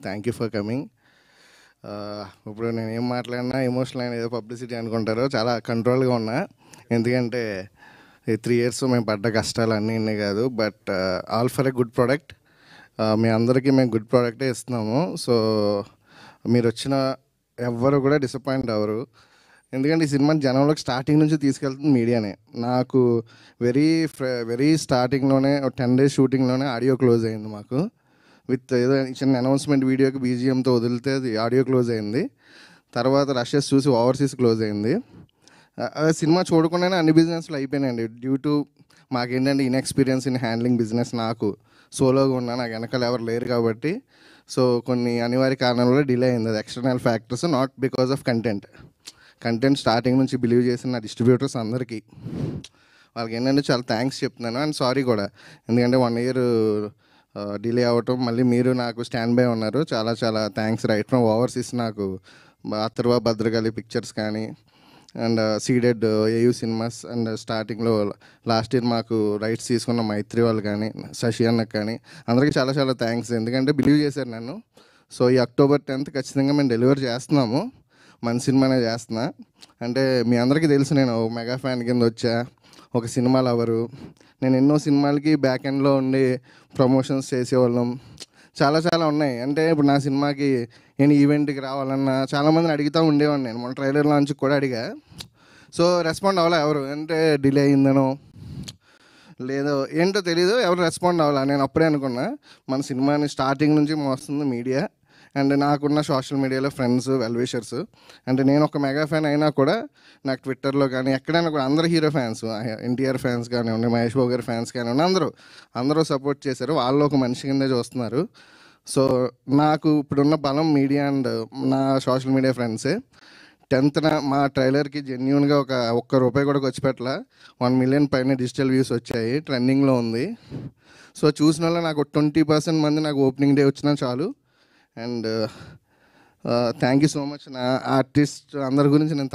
Thank you for coming. ఇప్పుడు నేను ఏం మాట్లాడినా ఎమోషనల్ అయిన ఏదో పబ్లిసిటీ అనుకుంటారో, చాలా కంట్రోల్గా ఉన్నా. ఎందుకంటే ఈ 3 years మేము పడ్డ కష్టాలు అన్నీ ఇన్ని కాదు, but all for a good product. మీ అందరికీ మేము గుడ్ ప్రోడక్టే ఇస్తున్నాము. సో మీరు వచ్చిన ఎవ్వరు కూడా డిసప్పాయింట్ అవ్వరు. ఎందుకంటే ఈ సినిమా జనంలోకి స్టార్టింగ్ నుంచి తీసుకెళ్తుంది మీడియానే. నాకు వెరీ స్టార్టింగ్లోనే 10 days షూటింగ్లోనే ఆడియో క్లోజ్ అయింది మాకు. విత్ ఏదో చిన్న అనౌన్స్మెంట్ వీడియోకి బీజిఎంతో వదిలితే అది ఆడియో క్లోజ్ అయింది. తర్వాత రషెస్ చూసి ఓవర్సీస్ క్లోజ్ అయింది. సినిమా చూడకుండానే అన్ని బిజినెస్లు అయిపోయినాయండి. డ్యూ టు మాకేంటంటే ఇన్ఎక్స్పీరియన్స్ ఇన్ హ్యాండ్లింగ్ బిజినెస్. నాకు సోలోగా ఉన్నా, నాకు వెనకాల ఎవరు లేరు కాబట్టి. సో కొన్ని అనివార్య కారణాల వల్ల డిలే అయింది. అది external factors, not because of content starting నుంచి బిలీవ్ చేసిన నా డిస్ట్రిబ్యూటర్స్ అందరికీ వాళ్ళకి ఏంటంటే చాలా థ్యాంక్స్ చెప్తున్నాను. అండ్ సారీ కూడా, ఎందుకంటే 1 year డిలే అవ్వటం, మళ్ళీ మీరు నాకు స్టాండ్ బై ఉన్నారు. చాలా చాలా థ్యాంక్స్. రైట్ ఫ్రమ్ ఓవర్సీస్ నాకు అథర్వ భద్రకాళి పిక్చర్స్ కానీ, and ceded AU cinemas, and స్టార్టింగ్లో లాస్ట్ ఇయర్ మాకు రైట్స్ తీసుకున్న మైత్రి వాళ్ళు కానీ, శశి అన్నకు కానీ, అందరికీ చాలా చాలా థ్యాంక్స్. ఎందుకంటే బిలీవ్ చేశారు నన్ను. సో ఈ October 10th ఖచ్చితంగా మేము డెలివర్ చేస్తున్నాము. మన సినిమానే చేస్తున్నా. అంటే మీ అందరికీ తెలుసు, నేను మెగా ఫ్యాన్ కింద వచ్చా, ఒక సినిమా లవరు. నేను ఎన్నో సినిమాలకి బ్యాక్ ఎండ్లో ఉండి ప్రమోషన్స్ చేసేవాళ్ళం, చాలా చాలా ఉన్నాయి. అంటే ఇప్పుడు నా సినిమాకి నేను ఈవెంట్కి రావాలన్నా చాలామందిని అడుగుతూ ఉండేవాడిని. నేను మన ట్రైలర్ లాంచ్కి కూడా అడిగా. సో రెస్పాండ్ అవ్వాలా ఎవరు, అంటే డిలే అయిందనో లేదో ఏంటో తెలీదు, ఎవరు రెస్పాండ్ అవ్వాలా. నేను అప్పుడే అనుకున్నా మన సినిమాని స్టార్టింగ్ నుంచి మోస్తుంది మీడియా. అండ్ నాకున్న సోషల్ మీడియాలో ఫ్రెండ్స్, వెల్విషర్స్. అంటే నేను ఒక మెగా ఫ్యాన్ అయినా కూడా నాకు ట్విట్టర్లో కానీ ఎక్కడైనా కూడా అందరూ హీరో ఫ్యాన్స్, ఎన్టీఆర్ ఫ్యాన్స్ కానివ్వండి, మహేష్ బాబు గారి ఫ్యాన్స్ కానివ్వండి, అందరూ సపోర్ట్ చేశారు. వాళ్ళు ఒక మనిషి కిందే చూస్తున్నారు. సో నాకు ఇప్పుడున్న బలం మీడియా అండ్ నా సోషల్ మీడియా ఫ్రెండ్సే. 10th మా ట్రైలర్కి జెన్యూన్గా ఒక్క రూపాయి కూడా ఖర్చు పెట్టాల. 1 million పైన డిజిటల్ వ్యూస్ వచ్చాయి, ట్రెండింగ్లో ఉంది. సో చూసిన వాళ్ళు నాకు 20% మంది నాకు ఓపెనింగ్ డే వచ్చినా చాలు. And thank you so much. నా ఆర్టిస్ట్ అందరి గురించి నేను